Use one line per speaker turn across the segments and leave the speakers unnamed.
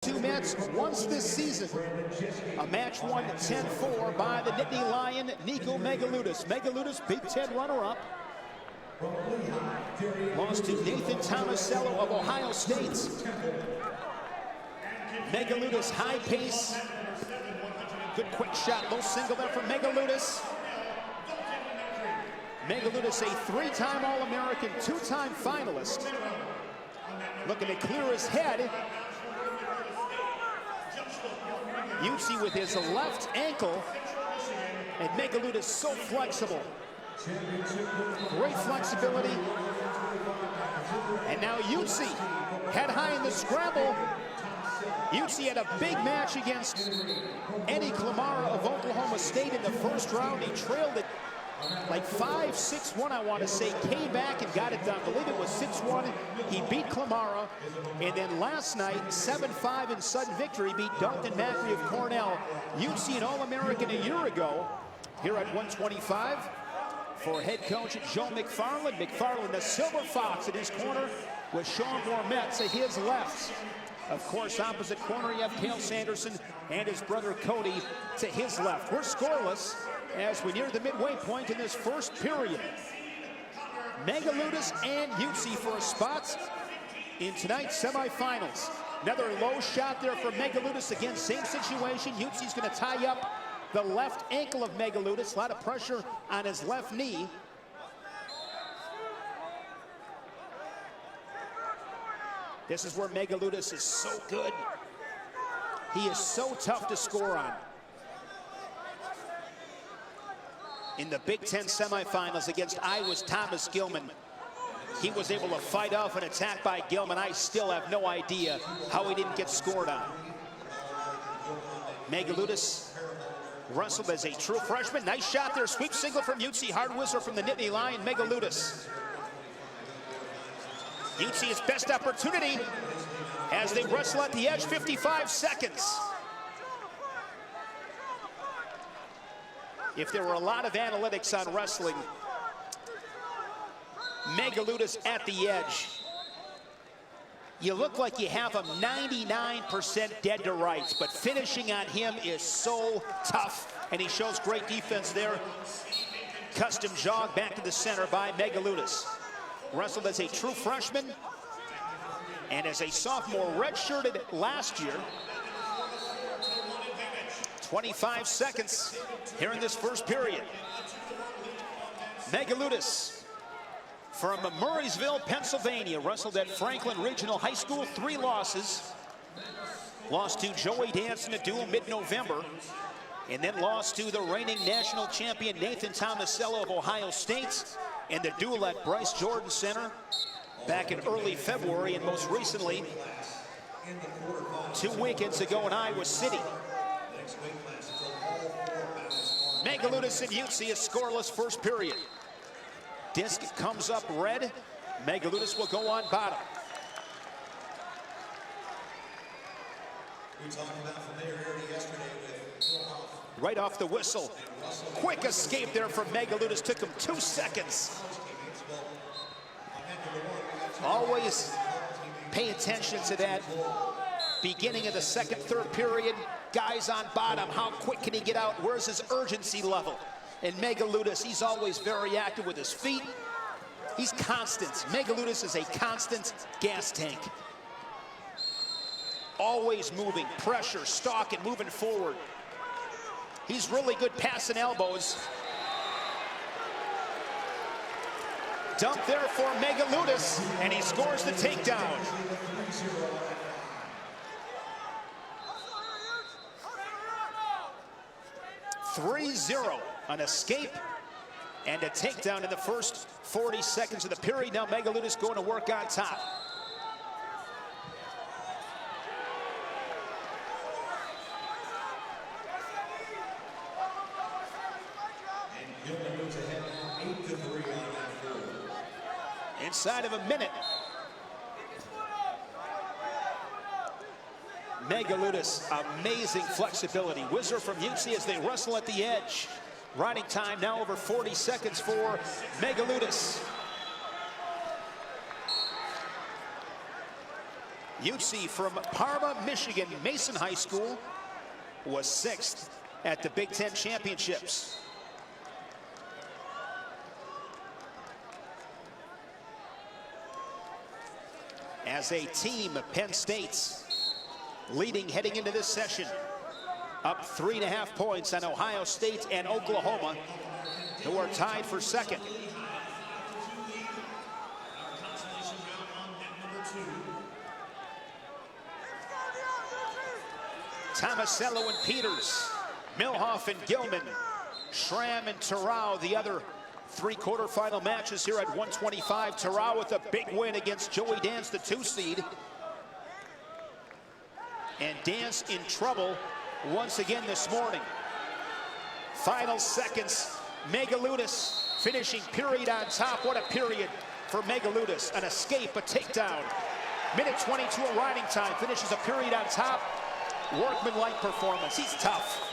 Two matches once this season. A match won 10-4 by the Nittany Lion, Nico Megaludis. Megaludis, Big Ten runner-up. Lost to Nathan Tomasello of Ohio State. Megaludis, high pace. Good quick shot, low single there from Megaludis. Megaludis, a three-time All-American, two-time finalist. Looking to clear his head. Youtsey with his left ankle, and Megaludis so flexible. Great flexibility. And now Youtsey, head high in the scramble. Youtsey had a big match against Eddie Clamara of Oklahoma State in the first round. He trailed it like 5-6-1, I want to say, came back and got it done. I believe it was 6-1. He beat Clamara, and then last night, 7-5 in sudden victory, beat Dalton Macri of Cornell. Youtsey, an All-American a year ago, here at 125 for head coach Joe McFarland. McFarland, the Silver Fox in his corner, with Sean Bourmet to his left. Of course, opposite corner, you have Cale Sanderson and his brother Cody to his left. We're scoreless as we near the midway point in this first period. Megaludis and Youtsey for a spot in tonight's semifinals. Another low shot there for Megaludis. Again, same situation. Youtsey's going to tie up the left ankle of Megaludis. A lot of pressure on his left knee. This is where Megaludis is so good. He is so tough to score on. In the Big Ten semifinals against Iowa's Thomas Gilman, he was able to fight off an attack by Gilman. I still have no idea how he didn't get scored on. Megaludis wrestled as a true freshman. Nice shot there, sweep single from Youtsey. Hard whistle from the Nittany Lion, Megaludis. Youtsey his best opportunity as they wrestle at the edge, 55 seconds. If there were a lot of analytics on wrestling, Megaludis at the edge. You look like you have him 99% dead to rights, but finishing on him is so tough, and he shows great defense there. Custom jog back to the center by Megaludis. Wrestled as a true freshman and as a sophomore, redshirted last year. 25 seconds here in this first period. Megaludis from Murraysville, Pennsylvania, wrestled at Franklin Regional High School, 3 losses. Lost to Joey Dance in a duel mid-November, and then lost to the reigning national champion Nathan Tomasello of Ohio State in the duel at Bryce Jordan Center back in early February, and most recently 2 weekends ago in Iowa City. Megaludis and Youtsey, a scoreless first period. Disc comes up red. Megaludis will go on bottom. Right off the whistle. Quick escape there from Megaludis. Took him 2 seconds. Always pay attention to that beginning of the second, third period. Guys on bottom, how quick can he get out? Where's his urgency level? And Megaludis, he's always very active with his feet. He's constant. Megaludis is a constant gas tank. Always moving, pressure, stalking, moving forward. He's really good passing elbows. Dump there for Megaludis, and he scores the takedown. 3-0, an escape and a takedown in the first 40 seconds of the period. Now Megaludis going to work on top. Inside of a minute. Megaludis, amazing flexibility. Whizzer from Youtsey as they wrestle at the edge. Riding time now over 40 seconds for Megaludis. Youtsey from Parma, Michigan, Mason High School, was 6th at the Big Ten Championships. As a team, Penn State's leading heading into this session. Up 3.5 points on Ohio State and Oklahoma, who are tied for 2nd. Tomasello and Peters, Milhoff and Gilman, Schramm and Terrell, the other 3 quarterfinal matches here at 125. Terrell with a big win against Joey Dance, the 2 seed. And Dance in trouble once again this morning. Final seconds, Megaludis finishing period on top. What a period for Megaludis. An escape, a takedown. Minute 22 of riding time, finishes a period on top. Workman-like performance. He's tough.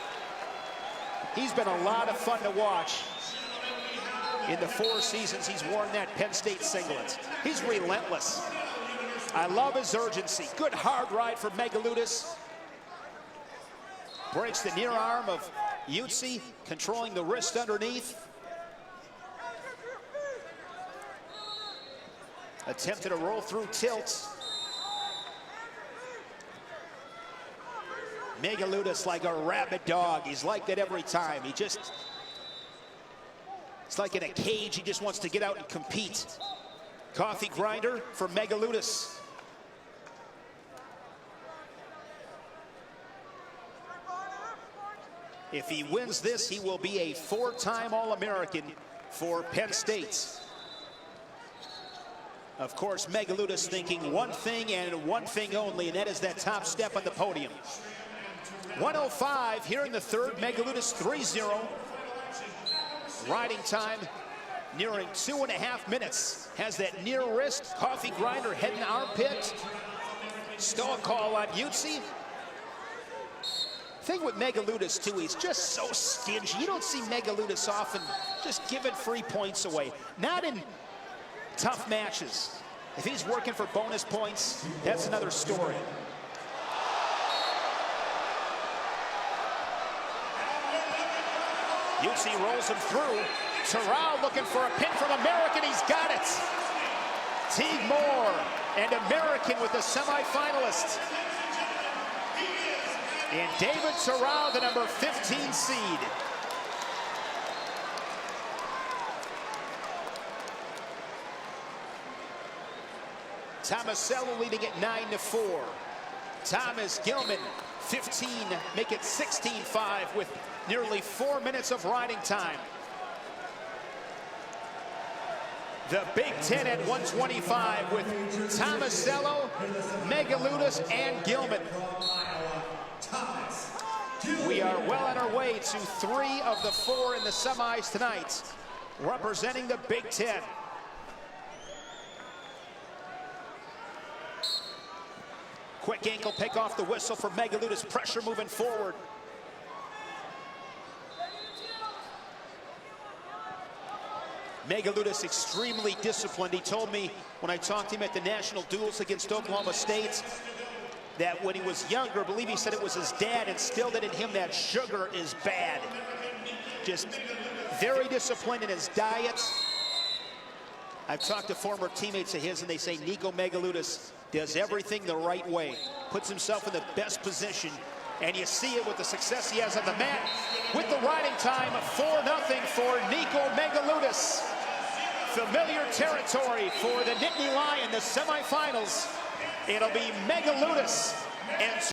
He's been a lot of fun to watch in the 4 seasons he's worn that Penn State singlet. He's relentless. I love his urgency. Good hard ride for Megaludis. Breaks the near arm of Youtsey, controlling the wrist underneath. Attempted a roll through tilt. Megaludis like a rabid dog. He's like that every time. It's like in a cage. He just wants to get out and compete. Coffee grinder for Megaludis. If he wins this, he will be a 4-time All-American for Penn State. Of course, Megaludis thinking one thing and one thing only, and that is that top step on the podium. 105 here in the 3rd, Megaludis 3-0. Riding time nearing 2.5 minutes. Has that near wrist, coffee grinder, head and armpit. Stall call on Youtsey. Thing with Megaludis too, he's just so stingy. You don't see Megaludis often just giving free points away. Not in tough matches. If he's working for bonus points, that's another story. Youtsey rolls him through. Terrell looking for a pin from American. He's got it. Teague Moore and American with the semifinalist. And David Terrell, the number 15 seed. Tomasello leading at 9-4. Thomas Gilman, 15, make it 16-5 with nearly 4 minutes of riding time. The Big Ten at 125 with Tomasello, Megaludis, and Gilman. We are well on our way to 3 of the 4 in the semis tonight, representing the Big Ten. Quick ankle pick off the whistle for Megaludis. Pressure moving forward. Megaludis extremely disciplined. He told me when I talked to him at the national duels against Oklahoma State that when he was younger, I believe he said it was his dad instilled it in him that sugar is bad. Just very disciplined in his diet. I've talked to former teammates of his and they say Nico Megaludis does everything the right way, puts himself in the best position, and you see it with the success he has on the mat. With the riding time, 4-0 for Nico Megaludis. Familiar territory for the Nittany Lion, the semifinals. It'll be Megaludis and